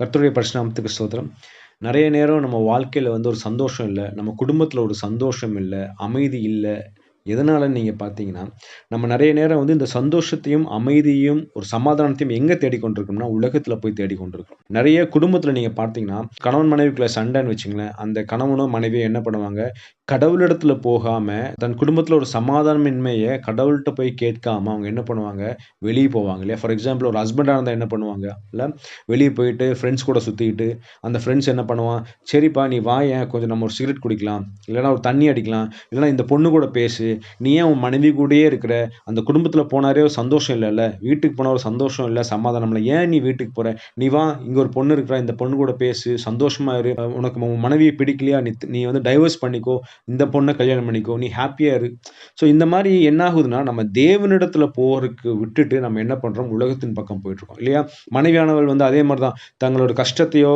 கர்த்தருடைய பரிசுத்த நாமத்துக்கு ஸ்தோத்திரம். நெறைய நேரம் நம்ம வாழ்க்கையில வந்து ஒரு சந்தோஷம் இல்ல. நம்ம குடும்பத்தில ஒரு சந்தோஷம் இல்ல. அமைதி இல்ல. எதனாலன்னு நீங்க பார்த்தீங்கன்னா, நம்ம நெறைய நேரம் வந்து இந்த சந்தோஷத்தையும், அமைதியையும், ஒரு சமாதானத்தையும் எங்க தேடிக்கொண்டிருக்கோம்னா, உலகத்தில போய் தேடிக்கொண்டிருக்கிறோம். நெறைய குடும்பத்தில நீங்க பார்த்தீங்கன்னா, கணவன் மனைவிக்குள்ள சண்டைன்னு வச்சுக்கங்களேன். அந்த கணவனோ, மனைவியோ என்ன பண்ணுவாங்க, கடவுளிடத்தில போகாம, தன் குடும்பத்தில ஒரு சமாதானமின்மைய கடவுள்ட்ட போய் கேட்காம, அவங்க என்ன பண்ணுவாங்க, வெளிய போவாங்க இல்லையா? ஃபார் எக்ஸாம்பிள் ஒரு ஹஸ்பண்டா இருந்தா என்ன பண்ணுவாங்க, இல்ல வெளிய போயிட்டு ஃபிரெண்ட்ஸ் கூட சுத்திக்கிட்டு, அந்த ஃபிரெண்ட்ஸ் என்ன பண்ணுவான், "சரிப்பா நீ வாயேன், கொஞ்சம் நம்ம ஒரு சிகரெட் குடிக்கலாம். இல்லன்னா ஒரு தண்ணி அடிக்கலாம். இல்லன்னா இந்த பொண்ணு கூட பேசு. நீ ஏன் உன் மனைவி கூடயே இருக்கிற? அந்த குடும்பத்தில போனாலே ஒரு சந்தோஷம் இல்லல்ல. வீட்டுக்கு போனா ஒரு சந்தோஷம் இல்ல, சமாதானம் இல்ல. ஏன் நீ வீட்டுக்கு போற? நீ வா, இங்க ஒரு பொண்ணு இருக்கிறா. இந்த பொண்ணு கூட பேசு. சந்தோஷமா இரு. உனக்கு உன் மனைவிய பிடிக்கலையா? நீ வந்து டைவர்ஸ் பண்ணிக்கோ. இந்த பொண்ண கல்யாணம் பண்ணிக்கோ. நீ ஹேப்பியா இரு." ஸோ இந்த மாரி என்ன ஆகுதுன்னா, நம்ம தேவனிடத்தில போறதுக்கு விட்டுட்டு நம்ம என்ன பண்றோம்? உலகத்தின் பக்கம் போயிட்டுருக்கோம். இல்லையா? மனைவியானவள் வந்து அதே மாரி தான். தங்களோட கஷ்டத்தையோ,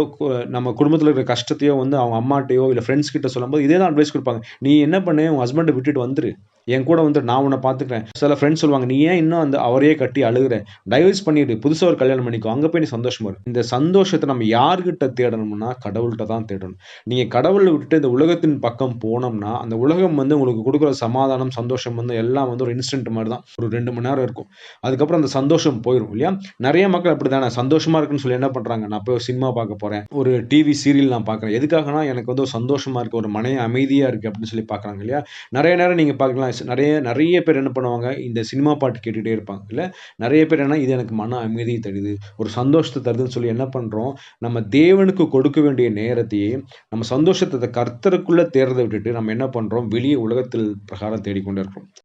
நம்ம குடும்பத்தில இருக்கிற கஷ்டத்தையோ வந்து அவங்க அம்மாட்டயோ, இல்ல ஃபிரெண்ட்ஸ் கிட்ட சொல்லும்போது இதே தான் அட்வைஸ் குடுப்பாங்க. "நீ என்ன பண்ணு, உன் ஹஸ்பண்ட விட்டுட்டு வந்துரு. என் கூட வந்துரு. நான் உன்ன பார்த்துக்கிறேன்." சில ஃபிரெண்ட்ஸ் சொல்லுவாங்க, "நீ ஏன் இன்னும் அவரையே கட்டி அழுகுற? டைவர்ஸ் பண்ணிடு. புதுசா ஒரு கல்யாணம் பண்ணிக்கோ. அங்க போய் நீ சந்தோஷமா இரு." இந்த சந்தோஷத்த நம்ம யார்கிட்ட தேடணும்னா, கடவுள்ட்ட தான் தேடணும். நீங்க கடவுள விட்டுட்டு இந்த உலகத்தின் பக்கம் போனோம்னா, அந்த உலகம் வந்து உங்களுக்கு குடுக்குற சமாதானம், சந்தோஷம் வந்து எல்லாம் வந்து ஒரு இன்ஸ்டன்ட் மாரி தான். ஒரு 2 மணி நேரம் இருக்கும். அதுக்கப்புறம் அந்த சந்தோஷம் போயிரும் இல்லையா? நெறைய மக்கள் அப்படித்தானே சந்தோஷமா இருக்குன்னு சொல்லி என்ன பண்றாங்க, "நான் போய் ஒரு சினிமா பார்க்க போறேன். ஒரு டிவி சீரியல் நான் பார்க்குறேன்." எதுக்காகன்னா, எனக்கு வந்து ஒரு சந்தோஷமா இருக்கு. ஒரு மன அமைதியா இருக்கு அப்படின்னு சொல்லி பார்க்குறாங்க இல்லையா? நெறைய நேரம் நீங்க பார்க்கலாம். நெறைய நெறைய பேர் என்ன பண்ணுவாங்க, இந்த சினிமா பாட்டு கேட்டுட்டே இருப்பாங்க. இல்ல நெறைய பேர் என்ன, இது எனக்கு மன அமைதிய தருது, ஒரு சந்தோஷத்த தருதுன்னு சொல்லி என்ன பண்றோம், நம்ம தேவனுக்கு கொடுக்க வேண்டிய நேரத்தையே, நம்ம சந்தோஷத்த கர்த்தருக்குள்ள தேடுறத விட்டுட்டு, நம்ம என்ன பண்றோம், வெளிய உலகத்தில் பிரகாரம் தேடிக்கொண்டு இருக்கிறோம்.